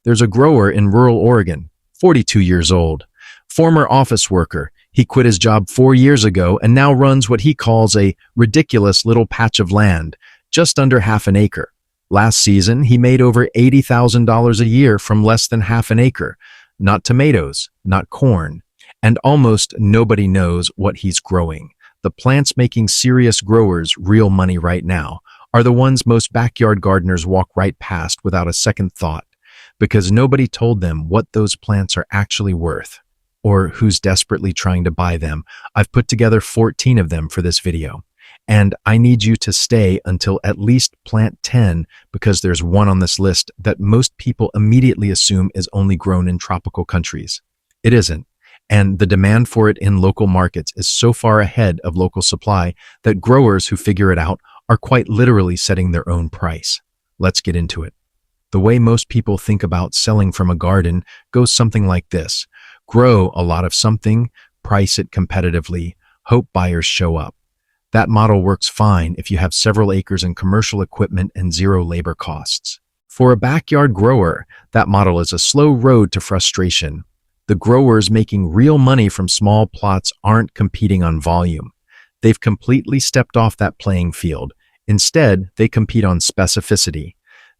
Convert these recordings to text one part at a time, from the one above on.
There's a grower in rural Oregon, 42 years old. Former office worker, he quit his job 4 years ago and now runs what he calls a ridiculous little patch of land, just under half an acre. Last season, he made over $80,000 a year from less than half an acre. Not tomatoes, not corn. And almost nobody knows what he's growing. The plants making serious growers real money right now are the ones most backyard gardeners walk right past without a second thought, because nobody told them what those plants are actually worth, or who's desperately trying to buy them. I've put together 14 of them for this video, and I need you to stay until at least plant 10, because there's one on this list that most people immediately assume is only grown in tropical countries. It isn't, and the demand for it in local markets is so far ahead of local supply that growers who figure it out are quite literally setting their own price. Let's get into it. The way most people think about selling from a garden goes something like this. Grow a lot of something, price it competitively, hope buyers show up. That model works fine if you have several acres and commercial equipment and zero labor costs. For a backyard grower, that model is a slow road to frustration. The growers making real money from small plots aren't competing on volume. They've completely stepped off that playing field. Instead, they compete on specificity.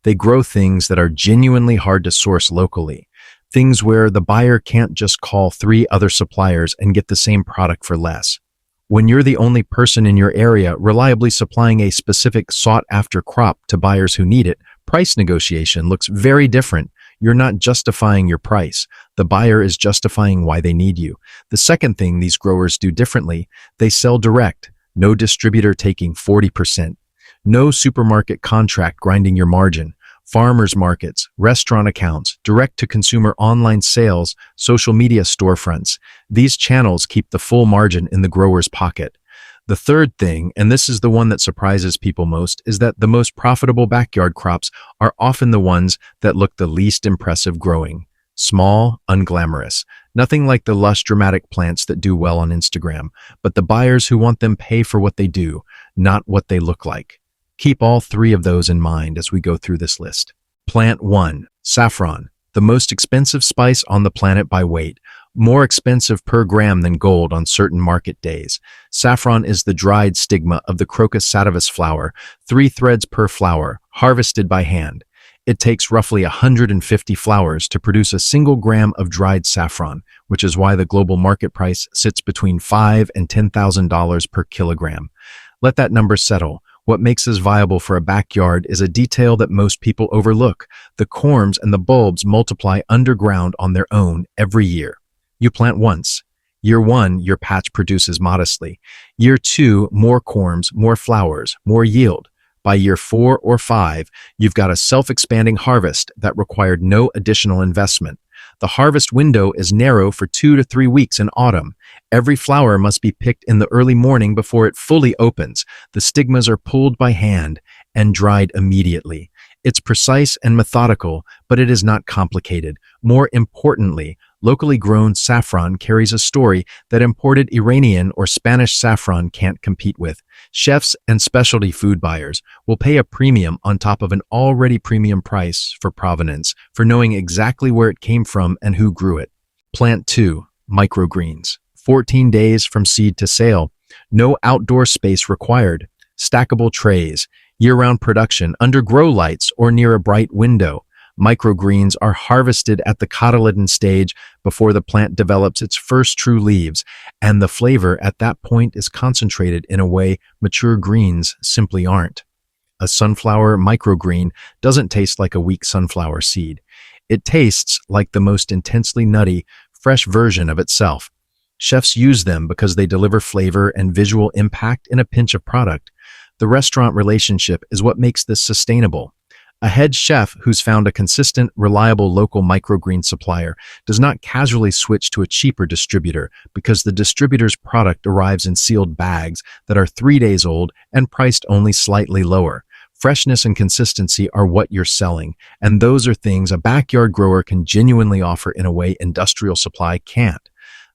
They grow things that are genuinely hard to source locally, things where the buyer can't just call 3 other suppliers and get the same product for less. When you're the only person in your area reliably supplying a specific sought-after crop to buyers who need it, price negotiation looks very different. You're not justifying your price. The buyer is justifying why they need you. The second thing these growers do differently, they sell direct. No distributor taking 40%. No supermarket contract grinding your margin. Farmers markets, restaurant accounts, direct-to-consumer online sales, social media storefronts. These channels keep the full margin in the grower's pocket. The third thing, and this is the one that surprises people most, is that the most profitable backyard crops are often the ones that look the least impressive growing. Small, unglamorous. Nothing like the lush, dramatic plants that do well on Instagram, but the buyers who want them pay for what they do, not what they look like. Keep all 3 of those in mind as we go through this list. Plant 1. Saffron, the most expensive spice on the planet by weight, more expensive per gram than gold on certain market days. Saffron is the dried stigma of the Crocus sativus flower, 3 threads per flower, harvested by hand. It takes roughly 150 flowers to produce a single gram of dried saffron, which is why the global market price sits between $5,000 and $10,000 per kilogram. Let that number settle. What makes this viable for a backyard is a detail that most people overlook. The corms and the bulbs multiply underground on their own every year. You plant once. Year 1, your patch produces modestly. Year 2, more corms, more flowers, more yield. By year 4 or 5, you've got a self-expanding harvest that required no additional investment. The harvest window is narrow for 2 to 3 weeks in autumn. Every flower must be picked in the early morning before it fully opens. The stigmas are pulled by hand and dried immediately. It's precise and methodical, but it is not complicated. More importantly, locally grown saffron carries a story that imported Iranian or Spanish saffron can't compete with. Chefs and specialty food buyers will pay a premium on top of an already premium price for provenance, for knowing exactly where it came from and who grew it. Plant 2. Microgreens. 14 days from seed to sale. No outdoor space required. Stackable trays. Year-round production under grow lights or near a bright window. Microgreens are harvested at the cotyledon stage before the plant develops its first true leaves, and the flavor at that point is concentrated in a way mature greens simply aren't. A sunflower microgreen doesn't taste like a weak sunflower seed. It tastes like the most intensely nutty, fresh version of itself. Chefs use them because they deliver flavor and visual impact in a pinch of product. The restaurant relationship is what makes this sustainable. A head chef who's found a consistent, reliable local microgreen supplier does not casually switch to a cheaper distributor because the distributor's product arrives in sealed bags that are 3 days old and priced only slightly lower. Freshness and consistency are what you're selling, and those are things a backyard grower can genuinely offer in a way industrial supply can't.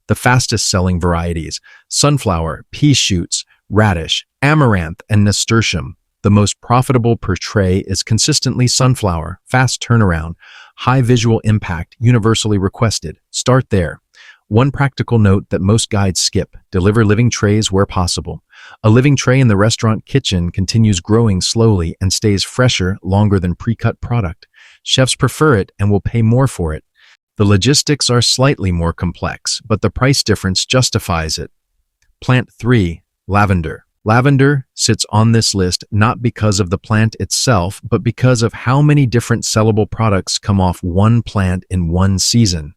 The fastest-selling varieties: sunflower, pea shoots, radish, amaranth, and nasturtium. The most profitable per tray is consistently sunflower, fast turnaround. High visual impact, universally requested. Start there. One practical note that most guides skip: deliver living trays where possible. A living tray in the restaurant kitchen continues growing slowly and stays fresher longer than pre-cut product. Chefs prefer it and will pay more for it. The logistics are slightly more complex, but the price difference justifies it. Plant 3. Lavender. Lavender sits on this list not because of the plant itself, but because of how many different sellable products come off one plant in one season.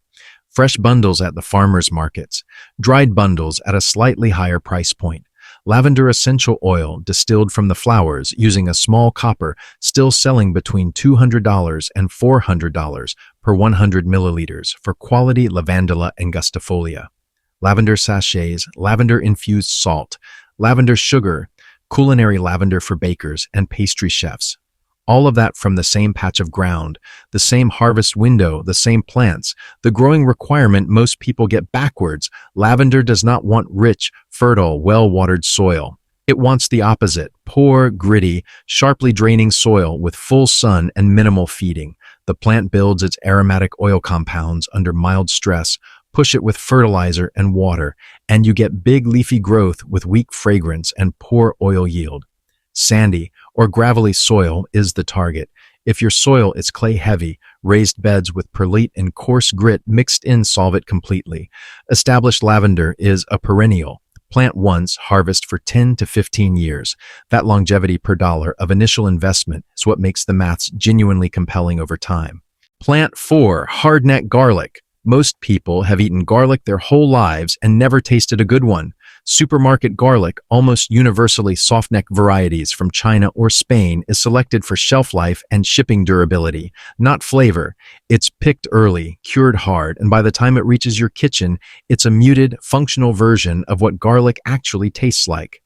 Fresh bundles at the farmers markets, dried bundles at a slightly higher price point. Lavender essential oil distilled from the flowers using a small copper, still selling between $200 and $400 per 100 milliliters for quality lavandula angustifolia. Lavender sachets, lavender-infused salt, lavender sugar, culinary lavender for bakers and pastry chefs. All of that from the same patch of ground, the same harvest window, the same plants. The growing requirement most people get backwards. Lavender does not want rich, fertile, well-watered soil. It wants the opposite: poor, gritty, sharply draining soil with full sun and minimal feeding. The plant builds its aromatic oil compounds under mild stress. Push it with fertilizer and water, and you get big leafy growth with weak fragrance and poor oil yield. Sandy or gravelly soil is the target. If your soil is clay-heavy, raised beds with perlite and coarse grit mixed in solve it completely. Established lavender is a perennial. Plant once, harvest for 10 to 15 years. That longevity per dollar of initial investment is what makes the maths genuinely compelling over time. Plant 4. Hardneck Garlic. Most people have eaten garlic their whole lives and never tasted a good one. Supermarket garlic, almost universally softneck varieties from China or Spain, is selected for shelf life and shipping durability, not flavor. It's picked early, cured hard, and by the time it reaches your kitchen, it's a muted, functional version of what garlic actually tastes like.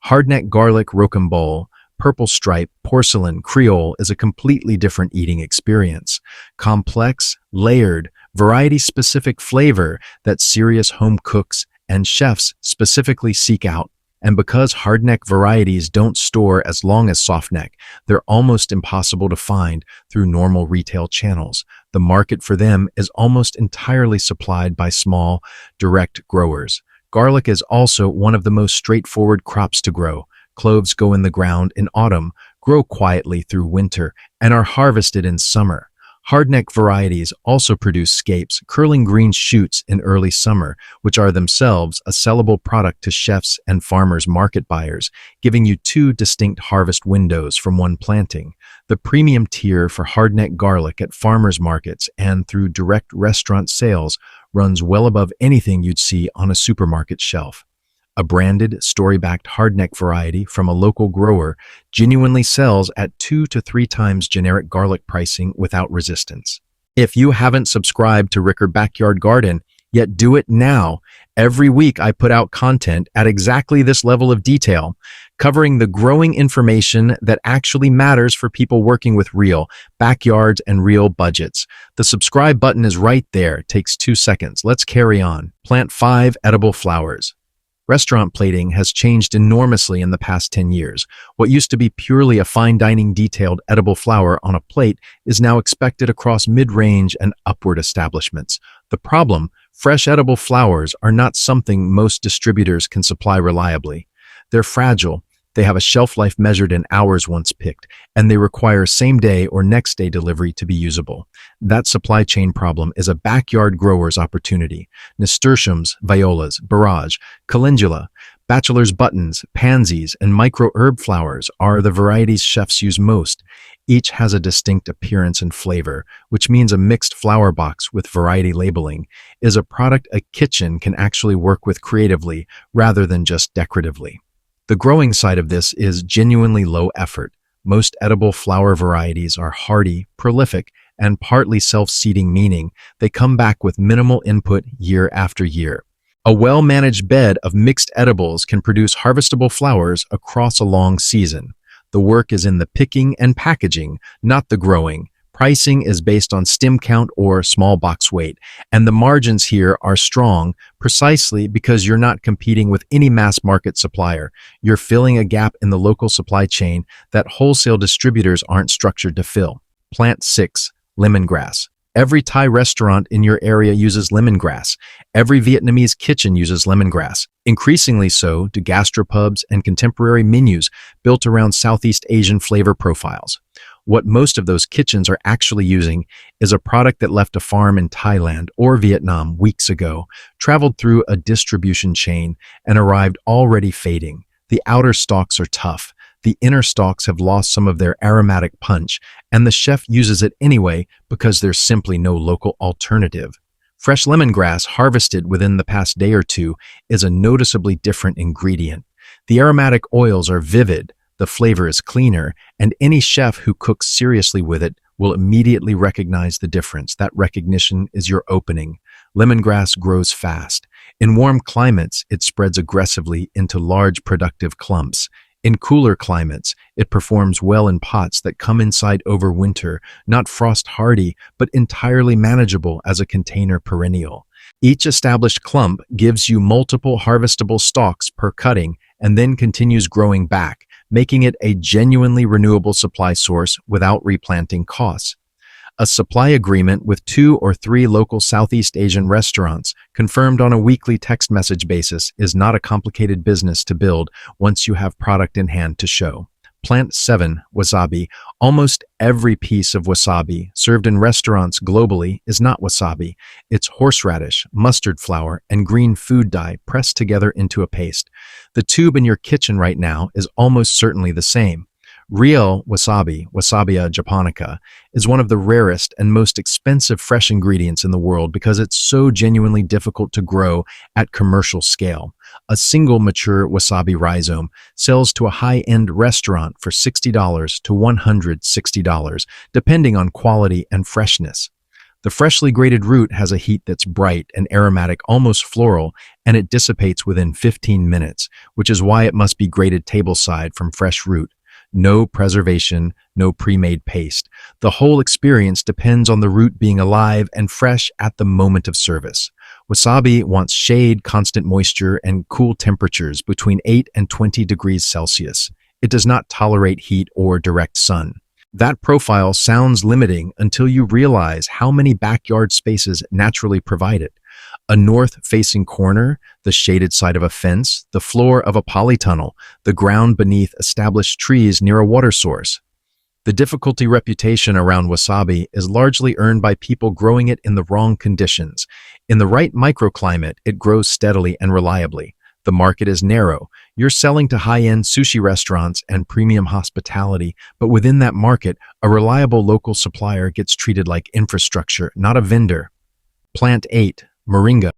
Hardneck garlic rocambole, purple stripe, porcelain, Creole is a completely different eating experience. Complex, layered, variety-specific flavor that serious home cooks and chefs specifically seek out. And because hardneck varieties don't store as long as softneck, they're almost impossible to find through normal retail channels. The market for them is almost entirely supplied by small, direct growers. Garlic is also one of the most straightforward crops to grow. Cloves go in the ground in autumn, grow quietly through winter, and are harvested in summer. Hardneck varieties also produce scapes, curling green shoots in early summer, which are themselves a sellable product to chefs and farmers market buyers, giving you two distinct harvest windows from one planting. The premium tier for hardneck garlic at farmers markets and through direct restaurant sales runs well above anything you'd see on a supermarket shelf. A branded, story-backed hardneck variety from a local grower genuinely sells at 2 to 3 times generic garlic pricing without resistance. If you haven't subscribed to Rickard Backyard Garden, yet do it now. Every week I put out content at exactly this level of detail, covering the growing information that actually matters for people working with real backyards and real budgets. The subscribe button is right there. It takes 2 seconds. Let's carry on. Plant 5 edible flowers. Restaurant plating has changed enormously in the past 10 years. What used to be purely a fine dining detailed edible flower on a plate is now expected across mid-range and upward establishments. The problem: fresh edible flowers are not something most distributors can supply reliably. They're fragile. They have a shelf life measured in hours once picked, and they require same-day or next-day delivery to be usable. That supply chain problem is a backyard grower's opportunity. Nasturtiums, violas, borage, calendula, bachelor's buttons, pansies, and micro-herb flowers are the varieties chefs use most. Each has a distinct appearance and flavor, which means a mixed flower box with variety labeling is a product a kitchen can actually work with creatively rather than just decoratively. The growing side of this is genuinely low effort. Most edible flower varieties are hardy, prolific, and partly self-seeding, meaning they come back with minimal input year after year. A well-managed bed of mixed edibles can produce harvestable flowers across a long season. The work is in the picking and packaging, not the growing. Pricing is based on stem count or small box weight, and the margins here are strong precisely because you're not competing with any mass market supplier. You're filling a gap in the local supply chain that wholesale distributors aren't structured to fill. Plant 6, lemongrass. Every Thai restaurant in your area uses lemongrass. Every Vietnamese kitchen uses lemongrass. Increasingly so do gastropubs and contemporary menus built around Southeast Asian flavor profiles. What most of those kitchens are actually using is a product that left a farm in Thailand or Vietnam weeks ago, traveled through a distribution chain, and arrived already fading. The outer stalks are tough. The inner stalks have lost some of their aromatic punch, and the chef uses it anyway because there's simply no local alternative. Fresh lemongrass harvested within the past day or two is a noticeably different ingredient. The aromatic oils are vivid, the flavor is cleaner, and any chef who cooks seriously with it will immediately recognize the difference. That recognition is your opening. Lemongrass grows fast. In warm climates, it spreads aggressively into large productive clumps. In cooler climates, it performs well in pots that come inside over winter, not frost-hardy, but entirely manageable as a container perennial. Each established clump gives you multiple harvestable stalks per cutting and then continues growing back, making it a genuinely renewable supply source without replanting costs. A supply agreement with 2 or 3 local Southeast Asian restaurants, confirmed on a weekly text message basis, is not a complicated business to build once you have product in hand to show. Plant 7, wasabi. Almost every piece of wasabi served in restaurants globally is not wasabi. It's horseradish, mustard flour, and green food dye pressed together into a paste. The tube in your kitchen right now is almost certainly the same. Real wasabi, Wasabia japonica, is one of the rarest and most expensive fresh ingredients in the world because it's so genuinely difficult to grow at commercial scale. A single mature wasabi rhizome sells to a high-end restaurant for $60 to $160, depending on quality and freshness. The freshly grated root has a heat that's bright and aromatic, almost floral, and it dissipates within 15 minutes, which is why it must be grated tableside from fresh root. No preservation, no pre-made paste. The whole experience depends on the root being alive and fresh at the moment of service. Wasabi wants shade, constant moisture, and cool temperatures between 8 and 20 degrees Celsius. It does not tolerate heat or direct sun. That profile sounds limiting until you realize how many backyard spaces naturally provide it. A north-facing corner, the shaded side of a fence, the floor of a polytunnel, the ground beneath established trees near a water source. The difficulty reputation around wasabi is largely earned by people growing it in the wrong conditions. In the right microclimate, it grows steadily and reliably. The market is narrow. You're selling to high-end sushi restaurants and premium hospitality, but within that market, a reliable local supplier gets treated like infrastructure, not a vendor. Plant 8. Moringa.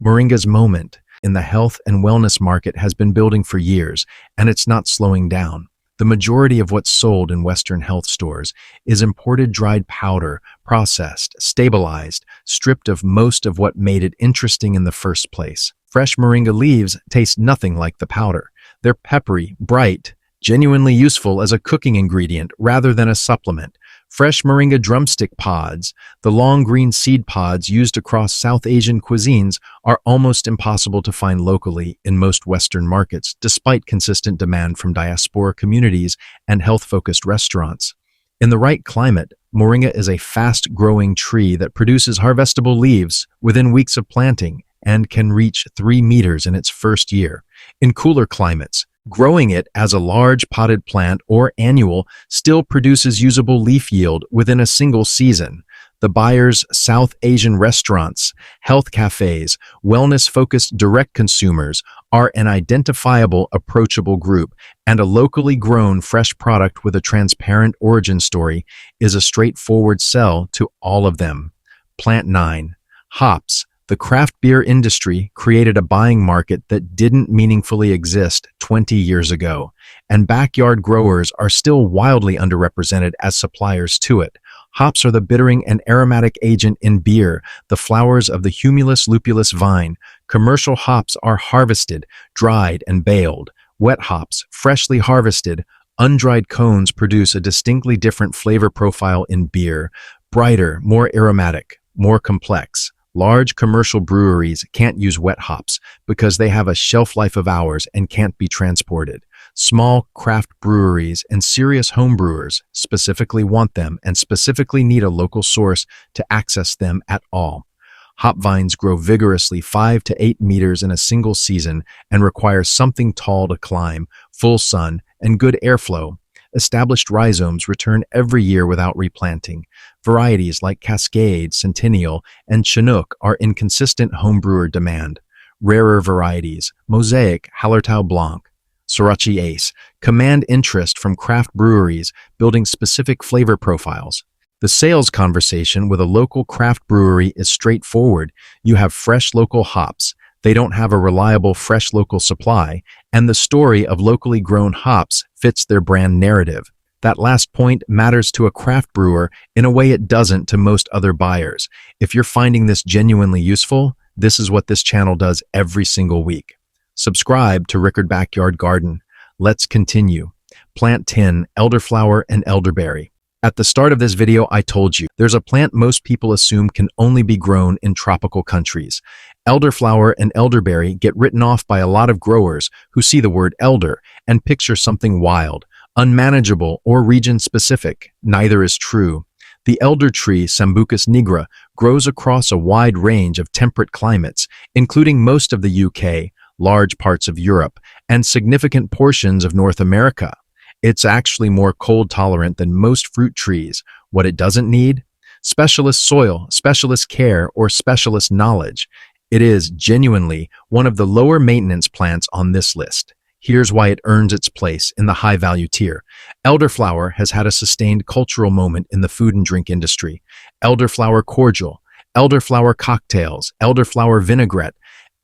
Moringa's moment in the health and wellness market has been building for years, and it's not slowing down. The majority of what's sold in Western health stores is imported dried powder, processed, stabilized, stripped of most of what made it interesting in the first place. Fresh moringa leaves taste nothing like the powder. They're peppery, bright, genuinely useful as a cooking ingredient rather than a supplement. Fresh moringa drumstick pods, the long green seed pods used across South Asian cuisines, are almost impossible to find locally in most Western markets, despite consistent demand from diaspora communities and health-focused restaurants. In the right climate, moringa is a fast-growing tree that produces harvestable leaves within weeks of planting and can reach 3 meters in its first year. In cooler climates, growing it as a large potted plant or annual still produces usable leaf yield within a single season. The buyers, South Asian restaurants, health cafes, wellness-focused direct consumers are an identifiable, approachable group, and a locally grown fresh product with a transparent origin story is a straightforward sell to all of them. Plant 9. Hops. The craft beer industry created a buying market that didn't meaningfully exist 20 years ago, and backyard growers are still wildly underrepresented as suppliers to it. Hops are the bittering and aromatic agent in beer, the flowers of the Humulus lupulus vine. Commercial hops are harvested, dried, and baled. Wet hops, freshly harvested, undried cones produce a distinctly different flavor profile in beer, brighter, more aromatic, more complex. Large commercial breweries can't use wet hops because they have a shelf life of hours and can't be transported. Small craft breweries and serious home brewers specifically want them and specifically need a local source to access them at all. Hop vines grow vigorously 5 to 8 meters in a single season and require something tall to climb, full sun, and good airflow. Established rhizomes return every year without replanting. Varieties like Cascade, Centennial, and Chinook are in consistent homebrewer demand. Rarer varieties, Mosaic, Hallertau Blanc, Sorachi Ace, command interest from craft breweries building specific flavor profiles. The sales conversation with a local craft brewery is straightforward. You have fresh local hops. They don't have a reliable fresh local supply, and the story of locally grown hops fits their brand narrative. That last point matters to a craft brewer in a way it doesn't to most other buyers. If you're finding this genuinely useful, this is what this channel does every single week. Subscribe to Rickard Backyard Garden. Let's continue. Plant 10, elderflower and elderberry. At the start of this video, I told you, there's a plant most people assume can only be grown in tropical countries. Elderflower and elderberry get written off by a lot of growers who see the word elder and picture something wild, unmanageable, or region-specific. Neither is true. The elder tree, Sambucus nigra, grows across a wide range of temperate climates, including most of the UK, large parts of Europe, and significant portions of North America. It's actually more cold tolerant than most fruit trees. What it doesn't need? Specialist soil, specialist care, or specialist knowledge. It is genuinely one of the lower maintenance plants on this list. Here's why it earns its place in the high-value tier. Elderflower has had a sustained cultural moment in the food and drink industry. Elderflower cordial, elderflower cocktails, elderflower vinaigrette,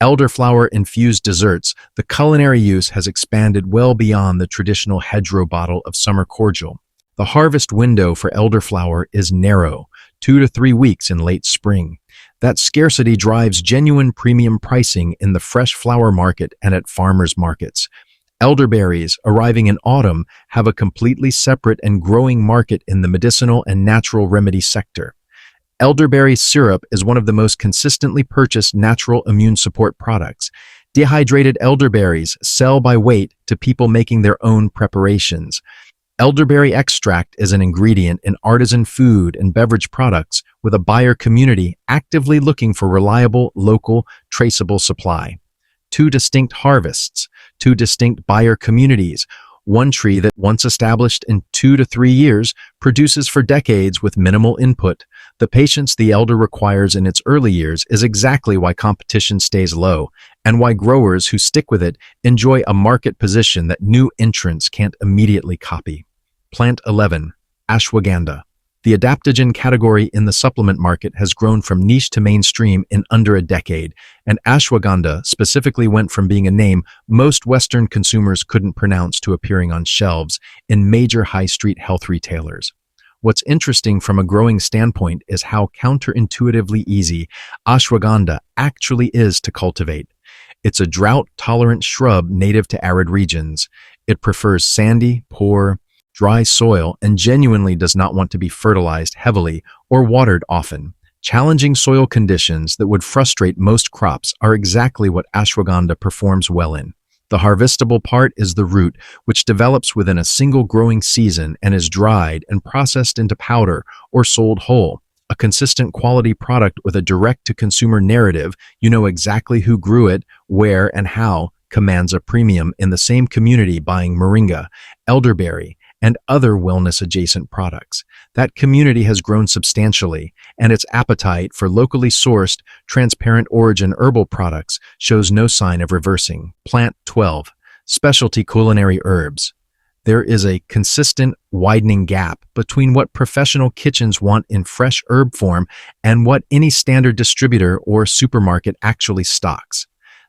elderflower-infused desserts. The culinary use has expanded well beyond the traditional hedgerow bottle of summer cordial. The harvest window for elderflower is narrow, 2 to 3 weeks in late spring. That scarcity drives genuine premium pricing in the fresh flower market and at farmers' markets. Elderberries, arriving in autumn, have a completely separate and growing market in the medicinal and natural remedy sector. Elderberry syrup is one of the most consistently purchased natural immune support products. Dehydrated elderberries sell by weight to people making their own preparations. Elderberry extract is an ingredient in artisan food and beverage products with a buyer community actively looking for reliable, local, traceable supply. 2 distinct harvests, 2 distinct buyer communities. One tree that, once established in 2 to 3 years, produces for decades with minimal input. The patience the elder requires in its early years is exactly why competition stays low, and why growers who stick with it enjoy a market position that new entrants can't immediately copy. Plant 11, ashwagandha. The adaptogen category in the supplement market has grown from niche to mainstream in under a decade, and ashwagandha specifically went from being a name most Western consumers couldn't pronounce to appearing on shelves in major high-street health retailers. What's interesting from a growing standpoint is how counterintuitively easy ashwagandha actually is to cultivate. It's a drought-tolerant shrub native to arid regions. It prefers sandy, poor, dry soil and genuinely does not want to be fertilized heavily or watered often. Challenging soil conditions that would frustrate most crops are exactly what ashwagandha performs well in. The harvestable part is the root, which develops within a single growing season and is dried and processed into powder or sold whole. A consistent quality product with a direct-to-consumer narrative, you know exactly who grew it, where, and how, commands a premium in the same community buying moringa, elderberry, and other wellness-adjacent products. That community has grown substantially, and its appetite for locally sourced, transparent origin herbal products shows no sign of reversing. Plant 12, specialty culinary herbs. There is a consistent, widening gap between what professional kitchens want in fresh herb form and what any standard distributor or supermarket actually stocks.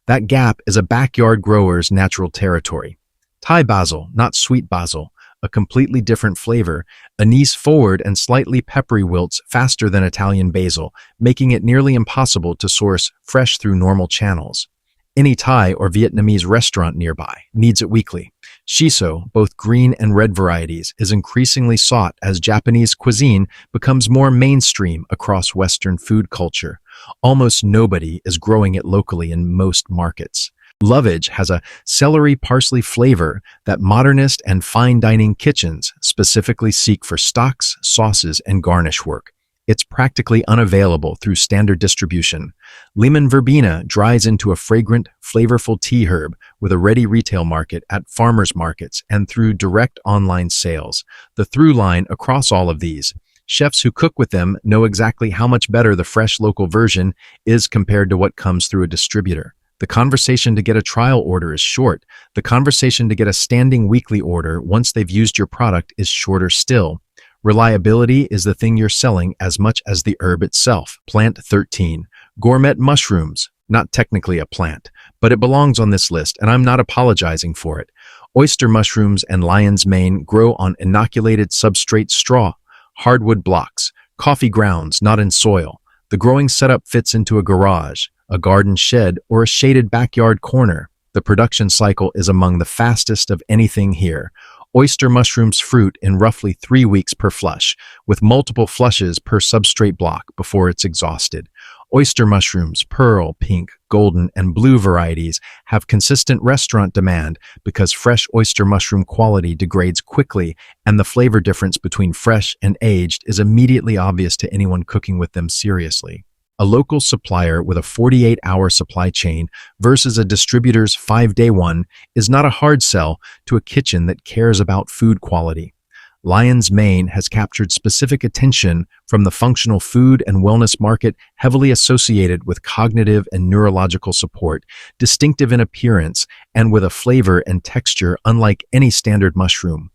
That gap is a backyard grower's natural territory. Thai basil, not sweet basil, a completely different flavor, anise forward and slightly peppery wilts faster than Italian basil, making it nearly impossible to source fresh through normal channels. Any Thai or Vietnamese restaurant nearby needs it weekly. Shiso, both green and red varieties, is increasingly sought as Japanese cuisine becomes more mainstream across Western food culture. Almost nobody is growing it locally in most markets. Lovage has a celery parsley flavor that modernist and fine dining kitchens specifically seek for stocks, sauces, and garnish work. It's practically unavailable through standard distribution. Lemon verbena dries into a fragrant, flavorful tea herb with a ready retail market at farmers markets and through direct online sales. The through line across all of these: chefs who cook with them know exactly how much better the fresh local version is compared to what comes through a distributor. The conversation to get a trial order is short. The conversation to get a standing weekly order once they've used your product is shorter still. Reliability is the thing you're selling as much as the herb itself. Plant 13. Gourmet mushrooms. Not technically a plant, but it belongs on this list, and I'm not apologizing for it. Oyster mushrooms and lion's mane grow on inoculated substrate straw, hardwood blocks, coffee grounds, not in soil. The growing setup fits into a garage, a garden shed, or a shaded backyard corner. The production cycle is among the fastest of anything here. Oyster mushrooms fruit in roughly 3 weeks per flush, with multiple flushes per substrate block before it's exhausted. Oyster mushrooms, pearl, pink, golden, and blue varieties have consistent restaurant demand because fresh oyster mushroom quality degrades quickly, and the flavor difference between fresh and aged is immediately obvious to anyone cooking with them seriously. A local supplier with a 48-hour supply chain versus a distributor's 5-day one is not a hard sell to a kitchen that cares about food quality. Lion's mane has captured specific attention from the functional food and wellness market, heavily associated with cognitive and neurological support, distinctive in appearance, and with a flavor and texture unlike any standard mushroom.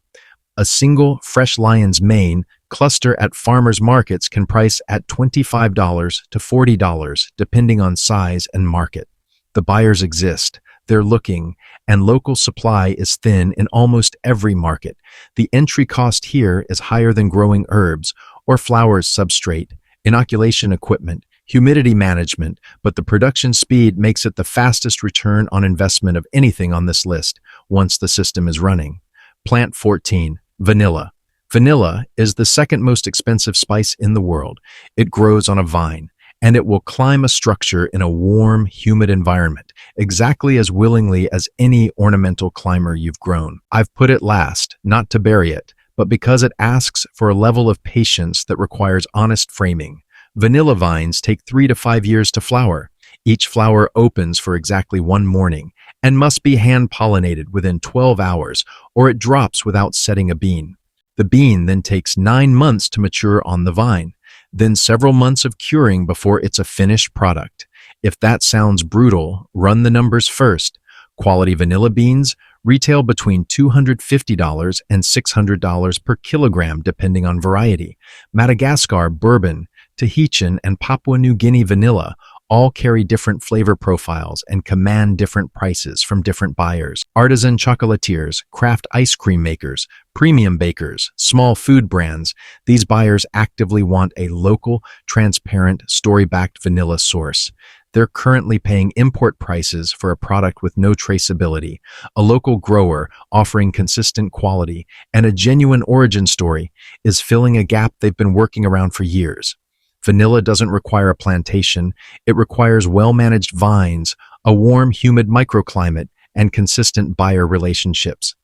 A single fresh lion's mane cluster at farmers markets can price at $25 to $40, depending on size and market. The buyers exist, they're looking, and local supply is thin in almost every market. The entry cost here is higher than growing herbs or flowers substrate, inoculation equipment, humidity management, but the production speed makes it the fastest return on investment of anything on this list once the system is running. Plant 14. Vanilla. Vanilla is the second most expensive spice in the world. It grows on a vine, and it will climb a structure in a warm, humid environment, exactly as willingly as any ornamental climber you've grown. I've put it last, not to bury it, but because it asks for a level of patience that requires honest framing. Vanilla vines take 3 to 5 years to flower. Each flower opens for exactly one morning and must be hand-pollinated within 12 hours, or it drops without setting a bean. The bean then takes 9 months to mature on the vine, then several months of curing before it's a finished product. If that sounds brutal, run the numbers first. Quality vanilla beans retail between $250 and $600 per kilogram depending on variety. Madagascar, bourbon, Tahitian, and Papua New Guinea vanilla all carry different flavor profiles and command different prices from different buyers. Artisan chocolatiers, craft ice cream makers, premium bakers, small food brands, these buyers actively want a local, transparent, story-backed vanilla source. They're currently paying import prices for a product with no traceability. A local grower offering consistent quality and a genuine origin story is filling a gap they've been working around for years. Vanilla doesn't require a plantation. It requires well-managed vines, a warm, humid microclimate, and consistent buyer relationships.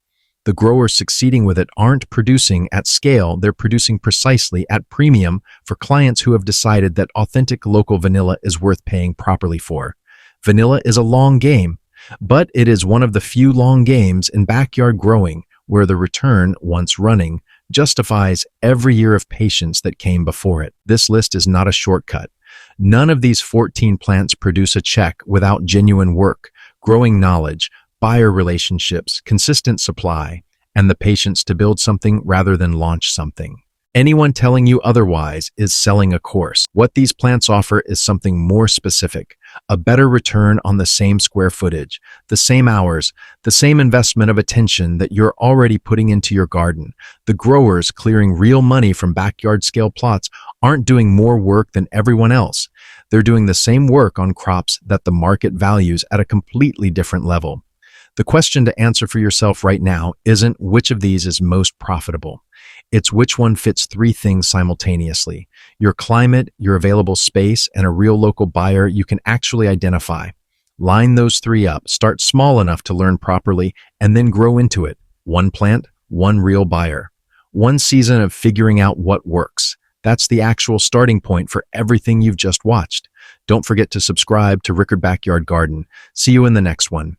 The growers succeeding with it aren't producing at scale, they're producing precisely at premium for clients who have decided that authentic local vanilla is worth paying properly for. Vanilla is a long game, but it is one of the few long games in backyard growing where the return, once running, justifies every year of patience that came before it. This list is not a shortcut. None of these 14 plants produce a check without genuine work, growing knowledge, buyer relationships, consistent supply, and the patience to build something rather than launch something. Anyone telling you otherwise is selling a course. What these plants offer is something more specific, a better return on the same square footage, the same hours, the same investment of attention that you're already putting into your garden. The growers clearing real money from backyard scale plots aren't doing more work than everyone else. They're doing the same work on crops that the market values at a completely different level. The question to answer for yourself right now isn't which of these is most profitable. It's which one fits 3 things simultaneously: your climate, your available space, and a real local buyer you can actually identify. Line those three up, start small enough to learn properly, and then grow into it. One plant, one real buyer. One season of figuring out what works. That's the actual starting point for everything you've just watched. Don't forget to subscribe to Rickard Backyard Garden. See you in the next one.